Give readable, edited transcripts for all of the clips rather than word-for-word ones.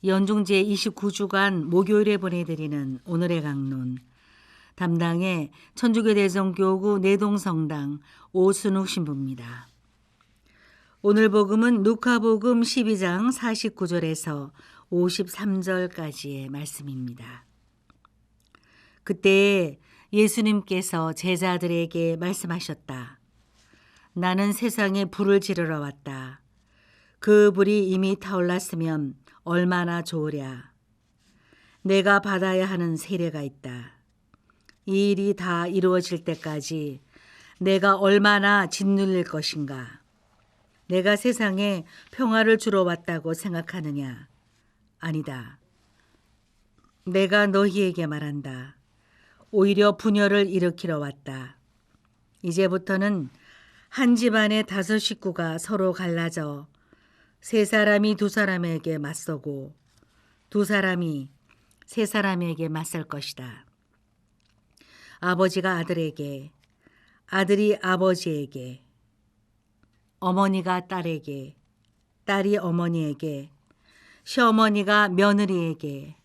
연중 제29주간 목요일에 보내드리는 오늘의 강론, 담당의 천주교 대성교구 내동성당 오순욱 신부입니다. 오늘 복음은 누가복음 12장 49절에서 53절까지의 말씀입니다. 그때 예수님께서 제자들에게 말씀하셨다. 나는 세상에 불을 지르러 왔다. 그 불이 이미 타올랐으면 얼마나 좋으랴. 내가 받아야 하는 세례가 있다. 이 일이 다 이루어질 때까지 내가 얼마나 짓눌릴 것인가. 내가 세상에 평화를 주러 왔다고 생각하느냐? 아니다. 내가 너희에게 말한다. 오히려 분열을 일으키러 왔다. 이제부터는 한 집안의 5 식구가 서로 갈라져 3 사람이 2 사람에게 맞서고 2 사람이 3 사람에게 맞설 것이다. 아버지가 아들에게, 아들이 아버지에게, 어머니가 딸에게, 딸이 어머니에게, 시어머니가 며느리에게,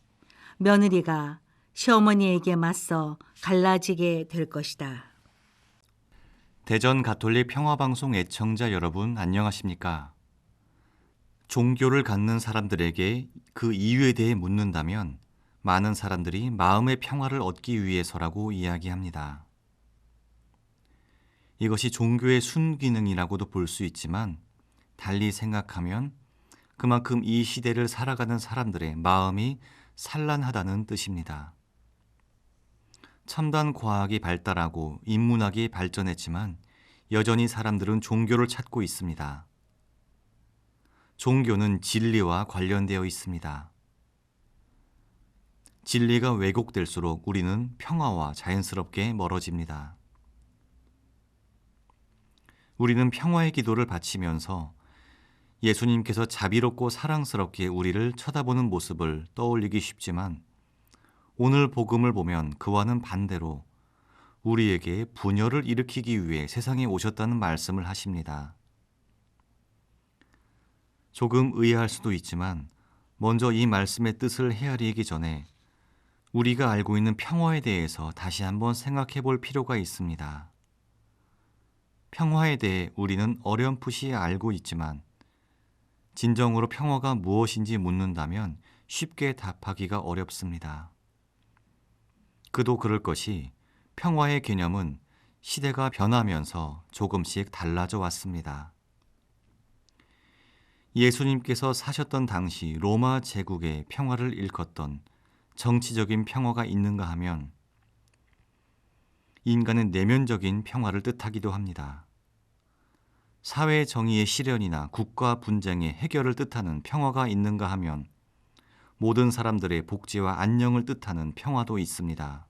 며느리가 시어머니에게 맞서 갈라지게 될 것이다. 대전 가톨릭 평화방송 애청자 여러분 안녕하십니까? 종교를 갖는 사람들에게 그 이유에 대해 묻는다면 많은 사람들이 마음의 평화를 얻기 위해서라고 이야기합니다. 이것이 종교의 순기능이라고도 볼 수 있지만 달리 생각하면 그만큼 이 시대를 살아가는 사람들의 마음이 산란하다는 뜻입니다. 첨단 과학이 발달하고 인문학이 발전했지만 여전히 사람들은 종교를 찾고 있습니다. 종교는 진리와 관련되어 있습니다. 진리가 왜곡될수록 우리는 평화와 자연스럽게 멀어집니다. 우리는 평화의 기도를 바치면서 예수님께서 자비롭고 사랑스럽게 우리를 쳐다보는 모습을 떠올리기 쉽지만 오늘 복음을 보면 그와는 반대로 우리에게 분열을 일으키기 위해 세상에 오셨다는 말씀을 하십니다. 조금 의아할 수도 있지만 먼저 이 말씀의 뜻을 헤아리기 전에 우리가 알고 있는 평화에 대해서 다시 한번 생각해 볼 필요가 있습니다. 평화에 대해 우리는 어렴풋이 알고 있지만 진정으로 평화가 무엇인지 묻는다면 쉽게 답하기가 어렵습니다. 그도 그럴 것이 평화의 개념은 시대가 변하면서 조금씩 달라져 왔습니다. 예수님께서 사셨던 당시 로마 제국의 평화를 일컫던 정치적인 평화가 있는가 하면 인간의 내면적인 평화를 뜻하기도 합니다. 사회 정의의 실현이나 국가 분쟁의 해결을 뜻하는 평화가 있는가 하면 모든 사람들의 복지와 안녕을 뜻하는 평화도 있습니다.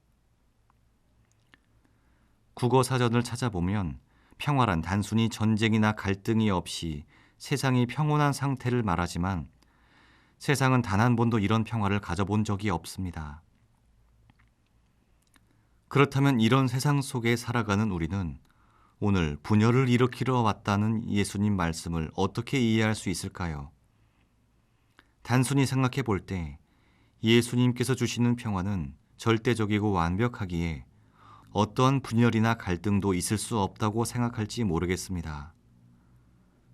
국어 사전을 찾아보면 평화란 단순히 전쟁이나 갈등이 없이 세상이 평온한 상태를 말하지만 세상은 단 한 번도 이런 평화를 가져본 적이 없습니다. 그렇다면 이런 세상 속에 살아가는 우리는 오늘 분열을 일으키러 왔다는 예수님 말씀을 어떻게 이해할 수 있을까요? 단순히 생각해 볼 때 예수님께서 주시는 평화는 절대적이고 완벽하기에 어떠한 분열이나 갈등도 있을 수 없다고 생각할지 모르겠습니다.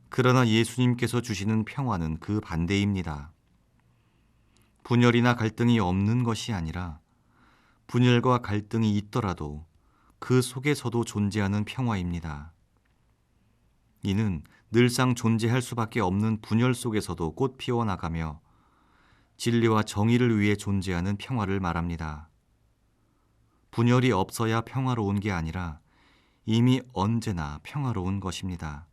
그러나 예수님께서 주시는 평화는 그 반대입니다. 분열이나 갈등이 없는 것이 아니라 분열과 갈등이 있더라도 그 속에서도 존재하는 평화입니다. 이는 늘상 존재할 수밖에 없는 분열 속에서도 꽃 피워나가며 진리와 정의를 위해 존재하는 평화를 말합니다. 분열이 없어야 평화로운 게 아니라 이미 언제나 평화로운 것입니다.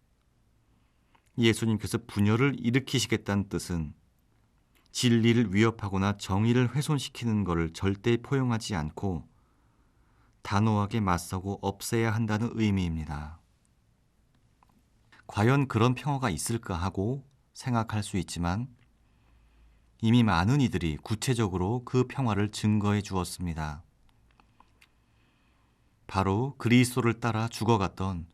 예수님께서 분열을 일으키시겠다는 뜻은 진리를 위협하거나 정의를 훼손시키는 것을 절대 포용하지 않고 단호하게 맞서고 없애야 한다는 의미입니다. 과연 그런 평화가 있을까 하고 생각할 수 있지만 이미 많은 이들이 구체적으로 그 평화를 증거해 주었습니다. 바로 그리스도를 따라 죽어갔던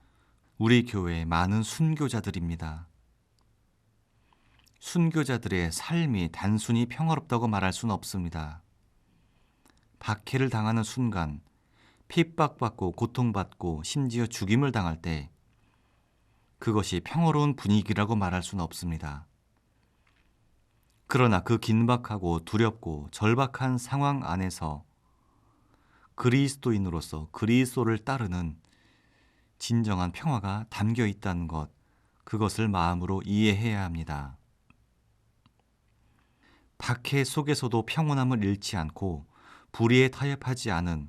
우리 교회의 많은 순교자들입니다. 순교자들의 삶이 단순히 평화롭다고 말할 수는 없습니다. 박해를 당하는 순간, 핍박받고 고통받고 심지어 죽임을 당할 때 그것이 평화로운 분위기라고 말할 수는 없습니다. 그러나 그 긴박하고 두렵고 절박한 상황 안에서 그리스도인으로서 그리스도를 따르는 진정한 평화가 담겨 있다는 것, 그것을 마음으로 이해해야 합니다. 박해 속에서도 평온함을 잃지 않고 불의에 타협하지 않은,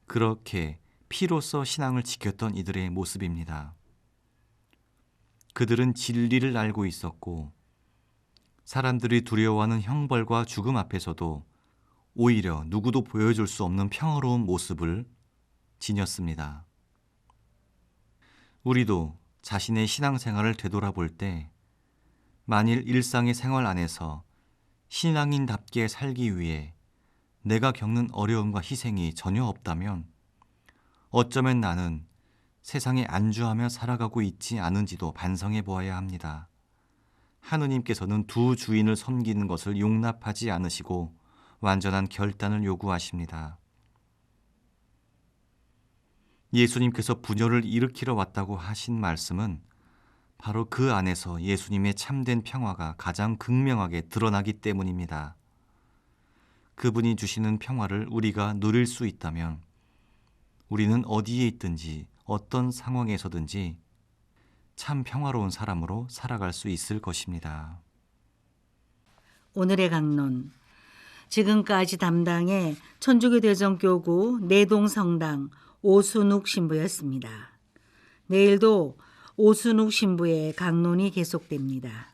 그렇게 피로써 신앙을 지켰던 이들의 모습입니다. 그들은 진리를 알고 있었고 사람들이 두려워하는 형벌과 죽음 앞에서도 오히려 누구도 보여줄 수 없는 평화로운 모습을 지녔습니다. 우리도 자신의 신앙생활을 되돌아볼 때 만일 일상의 생활 안에서 신앙인답게 살기 위해 내가 겪는 어려움과 희생이 전혀 없다면 어쩌면 나는 세상에 안주하며 살아가고 있지 않은지도 반성해 보아야 합니다. 하느님께서는 두 주인을 섬기는 것을 용납하지 않으시고 완전한 결단을 요구하십니다. 예수님께서 분열을 일으키러 왔다고 하신 말씀은 바로 그 안에서 예수님의 참된 평화가 가장 극명하게 드러나기 때문입니다. 그분이 주시는 평화를 우리가 누릴 수 있다면 우리는 어디에 있든지 어떤 상황에서든지 참 평화로운 사람으로 살아갈 수 있을 것입니다. 오늘의 강론. 지금까지 담당의 천주교 대전교구 내동성당 오순욱 신부였습니다. 내일도 오순욱 신부의 강론이 계속됩니다.